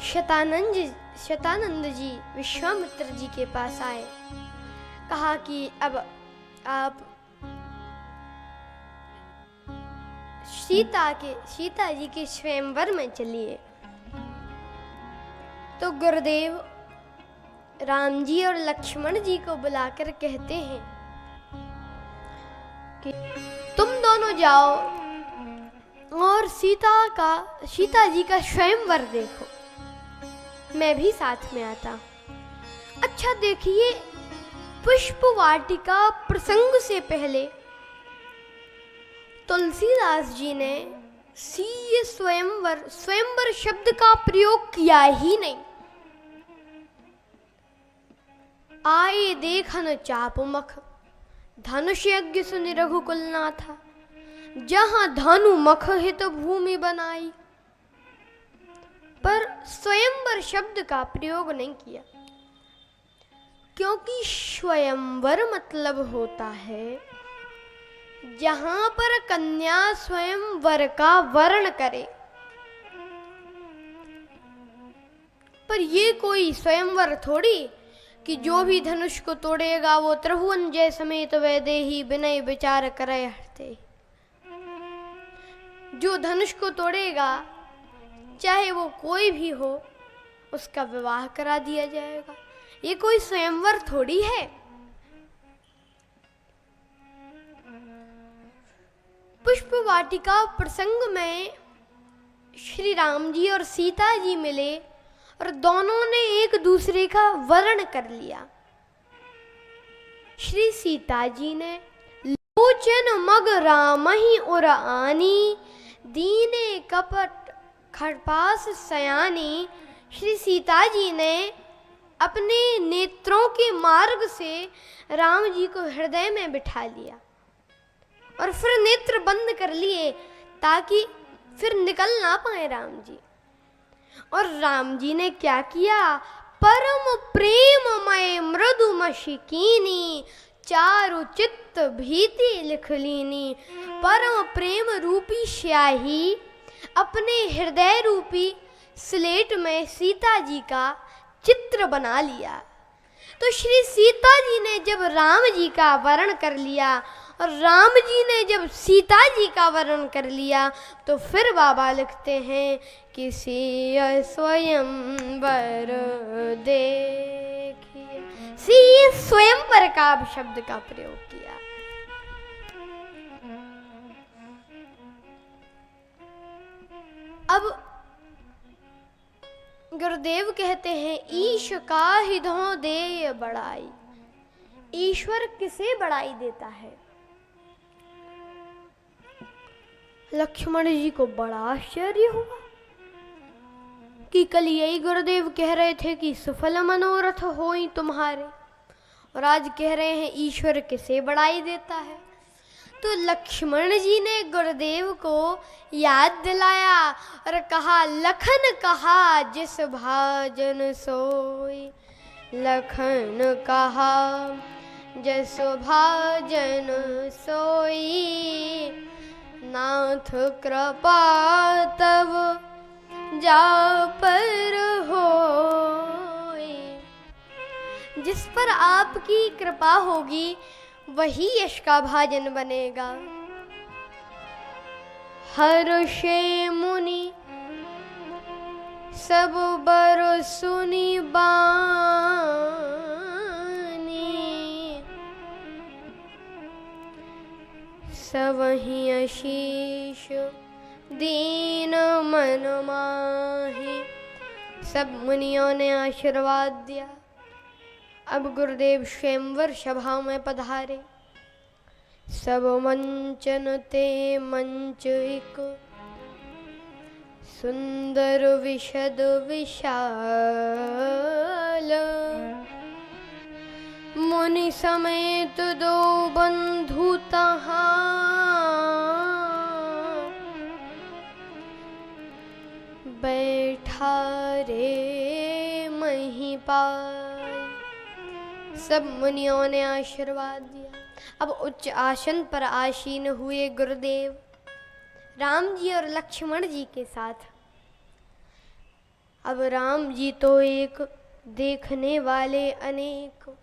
शतानंद जी विश्वामित्र जी के पास आए। कहा कि अब आप सीता जी के स्वयंवर में चलिए। तो गुरुदेव राम जी और लक्ष्मण जी को बुलाकर कहते हैं कि तुम दोनों जाओ और सीता जी का स्वयंवर देखो, मैं भी साथ में आता। अच्छा देखिए, पुष्प वाटिका प्रसंग से पहले तुलसीदास जी ने स्वयंवर शब्द का प्रयोग किया ही नहीं। आए देखन चापमुख, धनुष यज्ञ सुनि रघुकुल नाथा, जहां धनु मख हित भूमि बनाई, पर स्वयंवर शब्द का प्रयोग नहीं किया, क्योंकि स्वयंवर मतलब होता है जहां पर कन्या स्वयंवर का वर्ण करे। पर ये कोई स्वयंवर थोड़ी कि जो भी धनुष को तोड़ेगा वो त्रिभुवन जय समेत वैदेही विनय विचार करे हरते। जो धनुष को तोड़ेगा चाहे वो कोई भी हो, उसका विवाह करा दिया जाएगा। ये कोई स्वयंवर थोड़ी है। पुष्प वाटिका प्रसंग में श्री राम जी और सीता जी मिले और दोनों ने एक दूसरे का वर्ण कर लिया। श्री सीता जी ने लोचन मग रामहि उर आनी, दीने कपट खरपास सयानी। श्री सीता जी ने अपने नेत्रों के मार्ग से राम जी को हृदय में बिठा लिया और फिर नेत्र बंद कर लिए ताकि फिर निकल ना पाए राम जी। और राम जी ने क्या किया? परम प्रेममय मृदु मशिकीनी, चारु चित्त भीति लिख लीनी। परम प्रेम रूपी स्याही अपने हृदय रूपी स्लेट में सीता जी का चित्र बना लिया। तो श्री सीता जी ने जब राम जी का वर्ण कर लिया और राम जी ने जब सीता जी का वर्ण कर लिया, तो फिर बाबा लिखते हैं किसी स्वयंवर देखिए। सी स्वयंवर का शब्द का प्रयोग किया। अब गुरुदेव कहते हैं ईश का हिधों दे बड़ाई। ईश्वर किसे बड़ाई देता है? लक्ष्मण जी को बड़ा आश्चर्य हुआ कि कल यही गुरुदेव कह रहे थे कि सफल मनोरथ होई तुम्हारे, और आज कह रहे हैं ईश्वर किसे बड़ाई देता है। तो लक्ष्मण जी ने गुरुदेव को याद दिलाया और कहा, लखन कहा जिस भाजन सोई, लखन कहा जिस भाजन सोई, नाथ कृपा तब जा पर होई। जिस पर आपकी कृपा होगी वही यश का भाजन बनेगा। हर्षे मुनि सब बर सुनी बानी, सबहि आशीष दीन मन माही। सब मुनियों ने आशीर्वाद दिया। अब गुरुदेव स्वयंवर सभा में पधारे। सब मंचन ते मंच एक, सुंदर विशद विशाल। मुनि समेत दो बंधु तहां, बैठा रे महिपाल। सब मुनियों ने आशीर्वाद दिया। अब उच्च आसन पर आसीन हुए गुरुदेव राम जी और लक्ष्मण जी के साथ। अब राम जी तो एक, देखने वाले अनेक।